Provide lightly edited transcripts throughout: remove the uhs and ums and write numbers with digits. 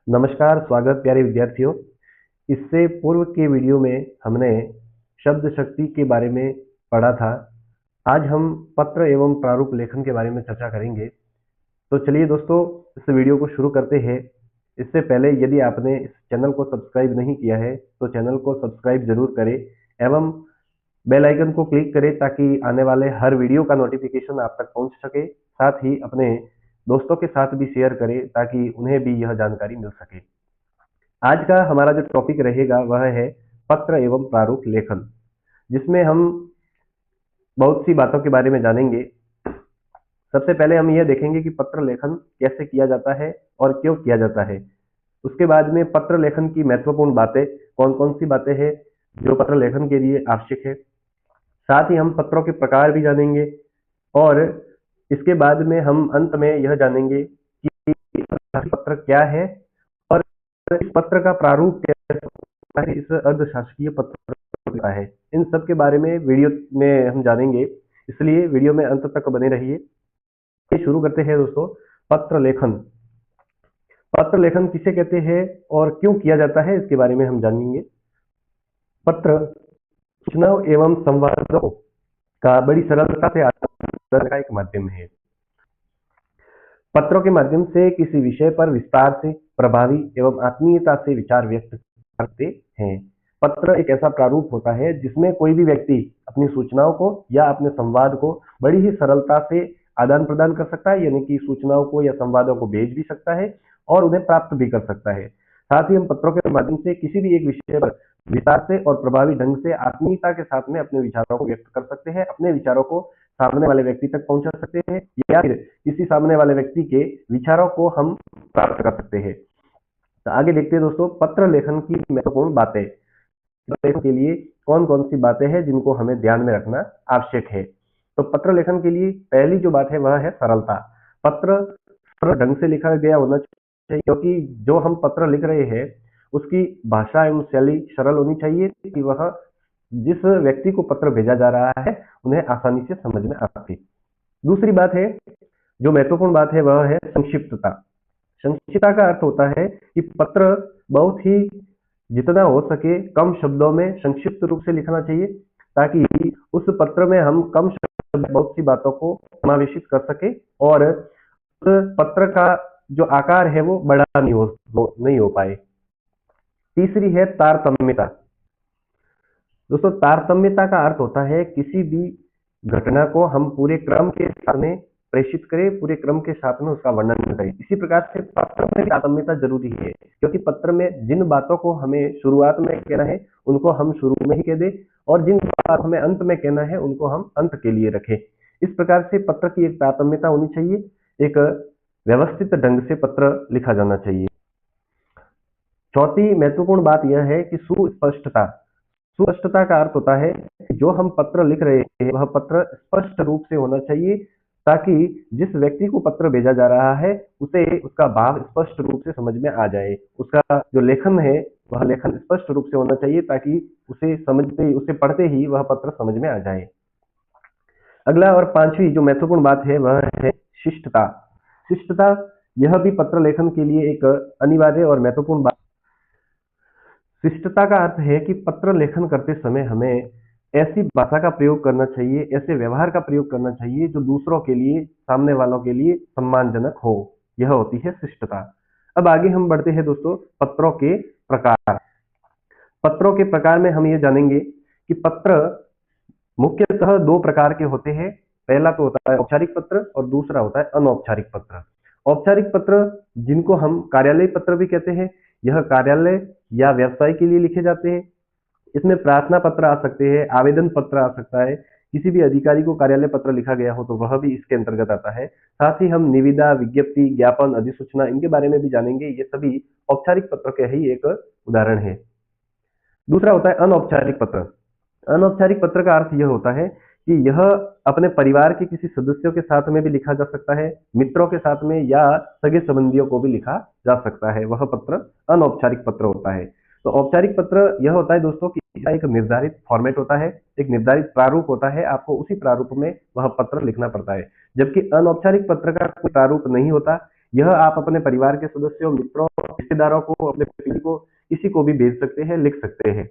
नमस्कार, स्वागत प्यारे विद्यार्थियों। इससे पूर्व के वीडियो में हमने शब्द शक्ति के बारे में पढ़ा था। आज हम पत्र एवं प्रारूप लेखन के बारे में चर्चा करेंगे। तो चलिए दोस्तों, इस वीडियो को शुरू करते हैं। इससे पहले यदि आपने इस चैनल को सब्सक्राइब नहीं किया है तो चैनल को सब्सक्राइब जरूर करें एवं बेल आइकन को क्लिक करें ताकि आने वाले हर वीडियो का नोटिफिकेशन आप तक पहुंच सके। साथ ही अपने दोस्तों के साथ भी शेयर करें ताकि उन्हें भी यह जानकारी मिल सके। आज का हमारा जो टॉपिक रहेगा वह है पत्र एवं प्रारूप लेखन, जिसमें हम बहुत सी बातों के बारे में जानेंगे। सबसे पहले हम यह देखेंगे कि पत्र लेखन कैसे किया जाता है और क्यों किया जाता है। उसके बाद में पत्र लेखन की महत्वपूर्ण बातें, कौन कौन सी बातें हैं जो पत्र लेखन के लिए आवश्यक है। साथ ही हम पत्रों के प्रकार भी जानेंगे और इसके बाद में हम अंत में यह जानेंगे कि पत्र क्या है और इस पत्र का प्रारूप क्या है, इस अर्धशासकीय पत्र क्या है। इन सब के बारे में वीडियो में हम जानेंगे, इसलिए वीडियो में अंत तक बने रहिए। शुरू करते हैं दोस्तों। पत्र लेखन। पत्र लेखन किसे कहते हैं और क्यों किया जाता है, इसके बारे में हम जानेंगे। पत्र सूचना एवं संवादों का बड़ी सरलता से आदान का एक माध्यम है। पत्रों के माध्यम से किसी विषय पर विस्तार से, प्रभावी एवं आत्मीयता से विचार व्यक्त करते हैं। पत्र एक ऐसा प्रारूप होता है जिसमें कोई भी व्यक्ति अपनी सूचनाओं को या अपने संवाद को बड़ी ही सरलता से आदान प्रदान कर सकता है, यानी कि सूचनाओं को या संवादों को भेज भी सकता है और उन्हें प्राप्त भी कर सकता है। साथ ही हम पत्रों के माध्यम से किसी भी एक विषय पर विस्तार से और प्रभावी ढंग से आत्मीयता के साथ में अपने विचारों को व्यक्त कर सकते हैं, अपने विचारों को सामने वाले व्यक्ति तक पहुंचा सकते हैं या फिर किसी सामने वाले व्यक्ति के विचारों को हम प्राप्त कर सकते हैं। तो आगे देखते हैं दोस्तों, पत्र लेखन की महत्वपूर्ण बातें। पत्र लेखन के लिए कौन कौन सी बातें हैं जिनको हमें ध्यान में रखना आवश्यक है। तो पत्र लेखन के लिए पहली जो बात है वह है सरलता। पत्र सरल ढंग से लिखा गया होना चाहिए, क्योंकि जो हम पत्र लिख रहे हैं उसकी भाषा एवं शैली सरल होनी चाहिए कि वह जिस व्यक्ति को पत्र भेजा जा रहा है उन्हें आसानी से समझ में आ सके। दूसरी बात है, जो महत्वपूर्ण बात है वह है संक्षिप्तता। संक्षिप्तता का अर्थ होता है कि पत्र बहुत ही जितना हो सके कम शब्दों में संक्षिप्त रूप से लिखना चाहिए, ताकि उस पत्र में हम कम शब्द बहुत सी बातों को समावेशित कर सके और उस पत्र का जो आकार है वो बड़ा नहीं हो पाए। तीसरी है तारतम्यता। दोस्तों, तारतम्यता का अर्थ होता है किसी भी घटना को हम पूरे क्रम के साथ में प्रेषित करें, पूरे क्रम के साथ में उसका वर्णन करें। इसी प्रकार से पत्र में तारतम्यता जरूरी है, क्योंकि पत्र में जिन बातों को हमें शुरुआत में कहना है उनको हम शुरू में ही कह दें और जिन बातों हमें अंत में कहना है उनको हम अंत के लिए रखें। इस प्रकार से पत्र की एक तारतम्यता होनी चाहिए, एक व्यवस्थित ढंग से पत्र लिखा जाना चाहिए। चौथी महत्वपूर्ण बात यह है कि सुस्पष्टता। सुस्पष्टता का अर्थ होता है कि जो हम पत्र लिख रहे हैं वह पत्र स्पष्ट रूप से होना चाहिए, ताकि जिस व्यक्ति को पत्र भेजा जा रहा है उसे उसका भाव स्पष्ट रूप से समझ में आ जाए। उसका जो लेखन है वह लेखन स्पष्ट रूप से होना चाहिए, ताकि उसे पढ़ते ही वह पत्र समझ में आ जाए। अगला और पांचवी जो महत्वपूर्ण बात है वह है शिष्टता। शिष्टता यह भी पत्र लेखन के लिए एक अनिवार्य और महत्वपूर्ण बात। शिष्टता का अर्थ है कि पत्र लेखन करते समय हमें ऐसी भाषा का प्रयोग करना चाहिए, ऐसे व्यवहार का प्रयोग करना चाहिए जो दूसरों के लिए, सामने वालों के लिए सम्मानजनक हो। यह होती है शिष्टता। अब आगे हम बढ़ते हैं दोस्तों, पत्रों के प्रकार। पत्रों के प्रकार में हम ये जानेंगे कि पत्र मुख्यतः दो प्रकार के होते हैं। पहला तो होता है औपचारिक पत्र और दूसरा होता है अनौपचारिक पत्र। औपचारिक पत्र जिनको हम कार्यालय पत्र भी कहते हैं, यह कार्यालय या व्यवसाय के लिए लिखे जाते हैं। इसमें प्रार्थना पत्र आ सकते हैं, आवेदन पत्र आ सकता है, किसी भी अधिकारी को कार्यालय पत्र लिखा गया हो तो वह भी इसके अंतर्गत आता है। साथ ही हम निविदा, विज्ञप्ति, ज्ञापन, अधिसूचना इनके बारे में भी जानेंगे। ये सभी औपचारिक पत्र के ही एक उदाहरण है। दूसरा होता है अनौपचारिक पत्र। अनौपचारिक पत्र का अर्थ यह होता है कि यह अपने परिवार के किसी सदस्यों के साथ में भी लिखा जा सकता है, मित्रों के साथ में या सगे संबंधियों को भी लिखा जा सकता है। वह पत्र अनौपचारिक पत्र होता है। तो औपचारिक पत्र यह होता है दोस्तों कि इसका एक निर्धारित फॉर्मेट होता है, एक निर्धारित प्रारूप होता है, आपको उसी प्रारूप में वह पत्र लिखना पड़ता है। जबकि अनौपचारिक पत्र का कोई प्रारूप नहीं होता, यह आप अपने परिवार के सदस्यों, मित्रों, रिश्तेदारों को, अपने पति को, किसी को भी भेज सकते हैं, लिख सकते हैं।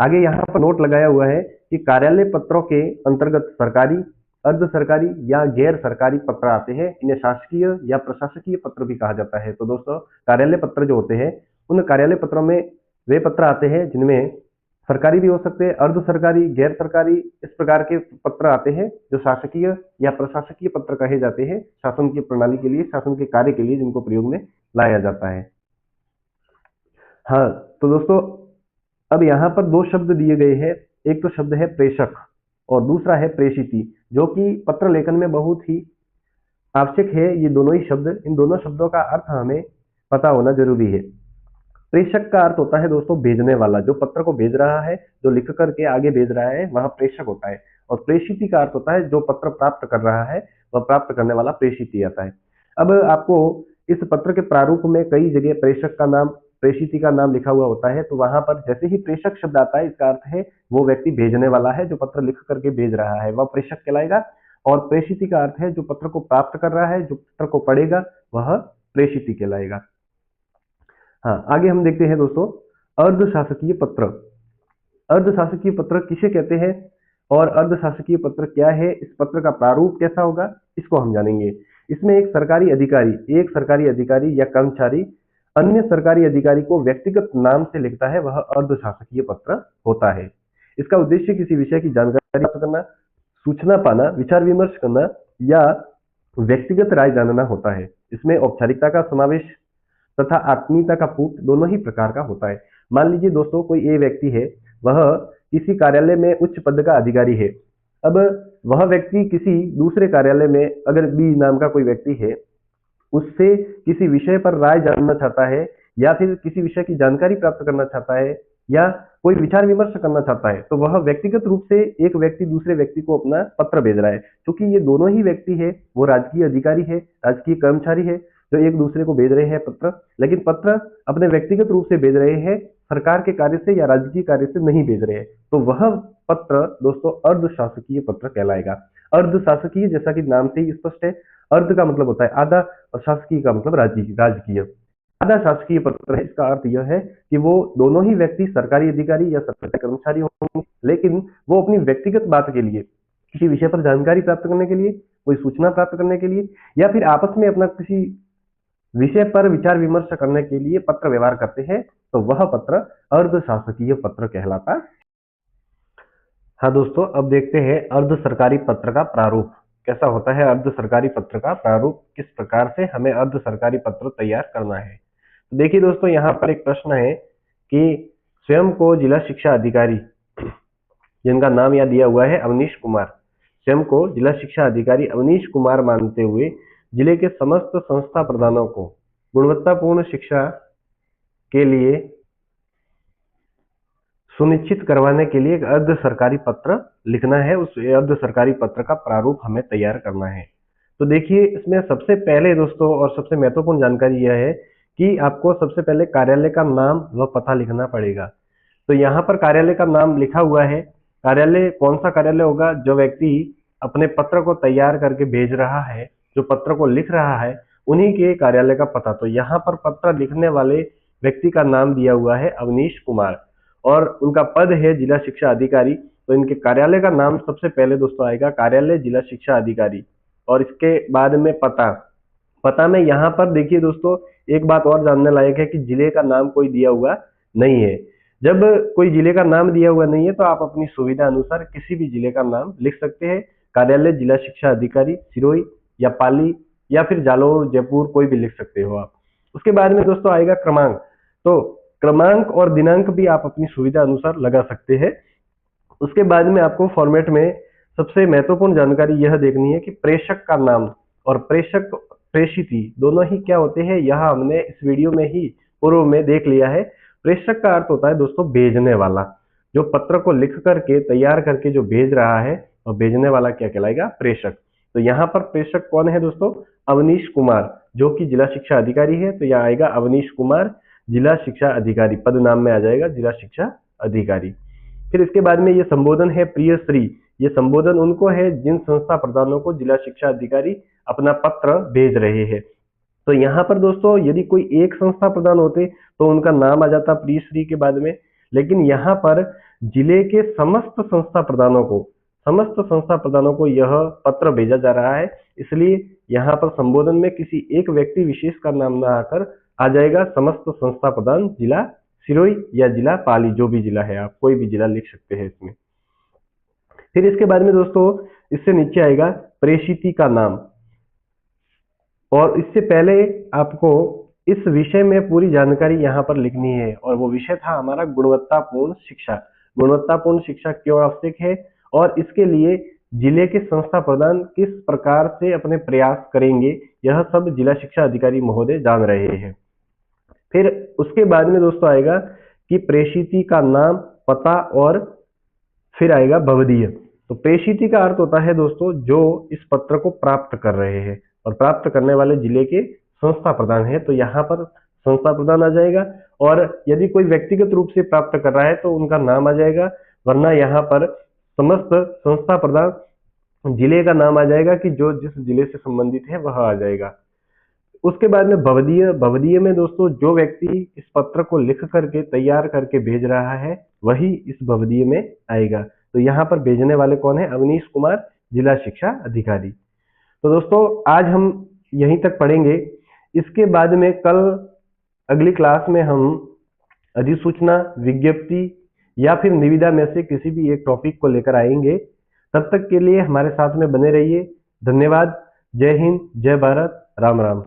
आगे यहाँ पर नोट लगाया हुआ है कि कार्यालय पत्रों के अंतर्गत सरकारी, अर्ध सरकारी या गैर सरकारी पत्र आते हैं। इन्हें शासकीय या प्रशासकीय पत्र भी कहा जाता है। तो दोस्तों, कार्यालय पत्र जो होते हैं, उन कार्यालय पत्रों में वे पत्र आते हैं जिनमें सरकारी भी हो सकते हैं, अर्ध सरकारी, गैर सरकारी, इस प्रकार के पत्र आते हैं जो शासकीय या प्रशासकीय पत्र कहे जाते हैं। शासन की प्रणाली के लिए, शासन के कार्य के लिए जिनको प्रयोग में लाया जाता है। हाँ, तो दोस्तों, अब यहाँ पर दो शब्द दिए गए हैं। एक तो शब्द है प्रेषक और दूसरा है प्रेषिती, जो कि पत्र लेखन में बहुत ही आवश्यक है। ये दोनों ही शब्द, इन दोनों शब्दों का अर्थ हमें पता होना जरूरी है। प्रेषक का अर्थ होता है दोस्तों भेजने वाला, जो पत्र को भेज रहा है, जो लिख करके आगे भेज रहा है, वह प्रेषक होता है। और प्रेषिती का अर्थ होता है जो पत्र प्राप्त कर रहा है, वह प्राप्त करने वाला प्रेषिती आता है। अब आपको इस पत्र के प्रारूप में कई जगह प्रेषक का नाम, प्रेषिती का नाम लिखा हुआ होता है। तो वहां पर जैसे ही प्रेषक शब्द आता है, इसका अर्थ है वो व्यक्ति भेजने वाला है, जो पत्र लिख करके भेज रहा है, वह प्रेषक कहलाएगा। और प्रेषिती का अर्थ है जो पत्र को प्राप्त कर रहा है, जो पत्र को पढ़ेगा, वह प्रेषिती कहलाएगा। हाँ, आगे हम देखते हैं दोस्तों, अर्धशासकीय पत्र। अर्धशासकीय पत्र किसे कहते हैं और अर्धशासकीय पत्र क्या है, इस पत्र का प्रारूप कैसा होगा, इसको हम जानेंगे। इसमें एक सरकारी अधिकारी या कर्मचारी अन्य सरकारी अधिकारी को व्यक्तिगत नाम से लिखता है, वह अर्धशासकीय पत्र होता है। इसका उद्देश्य किसी विषय की जानकारी प्राप्त करना, सूचना पाना, विचार विमर्श करना या व्यक्तिगत राय जानना होता है। इसमें औपचारिकता का समावेश तथा आत्मीयता का पूर्ण दोनों ही प्रकार का होता है। मान लीजिए दोस्तों, कोई ए व्यक्ति है, वह किसी कार्यालय में उच्च पद का अधिकारी है। अब वह व्यक्ति किसी दूसरे कार्यालय में, अगर बी नाम का कोई व्यक्ति है, उससे किसी विषय पर राय जानना चाहता है या फिर किसी विषय की जानकारी प्राप्त करना चाहता है या कोई विचार विमर्श करना चाहता है, तो वह व्यक्तिगत रूप से एक व्यक्ति दूसरे व्यक्ति को अपना पत्र भेज रहा है। क्योंकि ये दोनों ही व्यक्ति है, वो राजकीय अधिकारी है, राजकीय कर्मचारी है, जो एक दूसरे को भेज रहे हैं पत्र, लेकिन पत्र अपने व्यक्तिगत रूप से भेज रहे हैं, सरकार के कार्य से या राजकीय कार्य से नहीं भेज रहे हैं। तो वह पत्र दोस्तों अर्धशासकीय पत्र कहलाएगा। अर्धशासकीय जैसा कि नाम से ही स्पष्ट है, अर्ध का मतलब होता है आधा और शासकीय का मतलब राजकीय। आधा शासकीय पत्र है, इसका अर्थ यह है कि वो दोनों ही व्यक्ति सरकारी अधिकारी या सरकारी कर्मचारी होंगे, लेकिन वो अपनी व्यक्तिगत बात के लिए, किसी विषय पर जानकारी प्राप्त करने के लिए, कोई सूचना प्राप्त करने के लिए या फिर आपस में अपना किसी विषय पर विचार विमर्श करने के लिए पत्र व्यवहार करते हैं, तो वह पत्र अर्धशासकीय पत्र कहलाता है। हाँ दोस्तों, अब देखते हैं अर्ध सरकारी पत्र का प्रारूप कैसा होता है। अर्ध सरकारी पत्र का प्रारूप किस प्रकार से हमें अर्ध सरकारी पत्र तैयार करना है। तो देखिए दोस्तों, यहाँ पर एक प्रश्न है कि स्वयं को जिला शिक्षा अधिकारी, जिनका नाम यहाँ दिया हुआ है अवनीश कुमार, स्वयं को जिला शिक्षा अधिकारी अवनीश कुमार मानते हुए जिले के समस्त संस्था प्रधानों को गुणवत्तापूर्ण शिक्षा के लिए सुनिश्चित करवाने के लिए एक अर्ध सरकारी पत्र लिखना है। उस अर्ध सरकारी पत्र का प्रारूप हमें तैयार करना है। तो देखिए, इसमें सबसे पहले दोस्तों और सबसे महत्वपूर्ण जानकारी यह है कि आपको सबसे पहले कार्यालय का नाम व पता लिखना पड़ेगा। तो यहाँ पर कार्यालय का नाम लिखा हुआ है। कार्यालय कौन सा कार्यालय होगा? जो व्यक्ति अपने पत्र को तैयार करके भेज रहा है, जो पत्र को लिख रहा है, उन्हीं के कार्यालय का पता। तो यहाँ पर पत्र लिखने वाले व्यक्ति का नाम दिया हुआ है अवनीश कुमार और उनका पद है जिला शिक्षा अधिकारी। तो इनके कार्यालय का नाम सबसे पहले दोस्तों आएगा कार्यालय जिला शिक्षा अधिकारी और इसके बाद में पता में यहाँ पर देखिए दोस्तों, एक बात और जानने लायक है कि जिले का नाम कोई दिया हुआ नहीं है। जब कोई जिले का नाम दिया हुआ नहीं है तो आप अपनी सुविधा अनुसार किसी भी जिले का नाम लिख सकते हैं। कार्यालय जिला शिक्षा अधिकारी सिरोही या पाली या फिर जालौर, जयपुर, कोई भी लिख सकते हो आप। उसके बाद में दोस्तों आएगा क्रमांक। तो क्रमांक और दिनांक भी आप अपनी सुविधा अनुसार लगा सकते हैं। उसके बाद में आपको फॉर्मेट में सबसे महत्वपूर्ण जानकारी यह देखनी है कि प्रेषक का नाम और प्रेषक प्रेषिती दोनों ही क्या होते हैं, यह हमने इस वीडियो में ही पूर्व में देख लिया है। प्रेषक का अर्थ होता है दोस्तों भेजने वाला, जो पत्र को लिख करके तैयार करके जो भेज रहा है और भेजने वाला क्या कहलाएगा? प्रेषक। तो यहाँ पर प्रेषक कौन है दोस्तों? अवनीश कुमार, जो कि जिला शिक्षा अधिकारी है। तो यहाँ आएगा अवनीश कुमार जिला शिक्षा अधिकारी, पद नाम में आ जाएगा जिला शिक्षा अधिकारी। फिर इसके बाद में ये संबोधन है प्रिय श्री। ये संबोधन उनको है जिन संस्था प्रधानों को जिला शिक्षा अधिकारी अपना पत्र भेज रहे हैं। तो यहाँ पर दोस्तों यदि कोई एक संस्था प्रधान होते तो उनका नाम आ जाता प्रिय श्री के बाद में, लेकिन यहाँ पर जिले के समस्त संस्था प्रधानों को यह पत्र भेजा जा रहा है, इसलिए यहाँ पर संबोधन में किसी एक व्यक्ति विशेष का नाम ना आकर आ जाएगा समस्त संस्था प्रधान जिला सिरोही या जिला पाली, जो भी जिला है, आप कोई भी जिला लिख सकते हैं इसमें। फिर इसके बाद में दोस्तों इससे नीचे आएगा प्रेषिती का नाम, और इससे पहले आपको इस विषय में पूरी जानकारी यहाँ पर लिखनी है, और वो विषय था हमारा गुणवत्तापूर्ण शिक्षा। गुणवत्तापूर्ण शिक्षा क्यों आवश्यक है और इसके लिए जिले के संस्था प्रधान किस प्रकार से अपने प्रयास करेंगे, यह सब जिला शिक्षा अधिकारी महोदय जान रहे हैं। फिर उसके बाद में दोस्तों आएगा कि प्रेषिती का नाम, पता, और फिर आएगा भवदीय। तो प्रेषिती का अर्थ होता है दोस्तों जो इस पत्र को प्राप्त कर रहे हैं, और प्राप्त करने वाले जिले के संस्था प्रधान है। तो यहाँ पर संस्था प्रधान आ जाएगा, और यदि कोई व्यक्तिगत रूप से प्राप्त कर रहा है तो उनका नाम आ जाएगा, वरना यहाँ पर समस्त संस्था प्रधान जिले का नाम आ जाएगा कि जो जिस जिले से संबंधित है वह आ जाएगा। उसके बाद में भवदीय। भवदीय में दोस्तों जो व्यक्ति इस पत्र को लिख करके तैयार करके भेज रहा है वही इस भवदीय में आएगा। तो यहाँ पर भेजने वाले कौन है? अवनीश कुमार जिला शिक्षा अधिकारी। तो दोस्तों आज हम यहीं तक पढ़ेंगे। इसके बाद में कल अगली क्लास में हम अधिसूचना, विज्ञप्ति या फिर निविदा में से किसी भी एक टॉपिक को लेकर आएंगे। तब तक के लिए हमारे साथ में बने रहिए। धन्यवाद। जय हिंद, जय भारत, राम राम।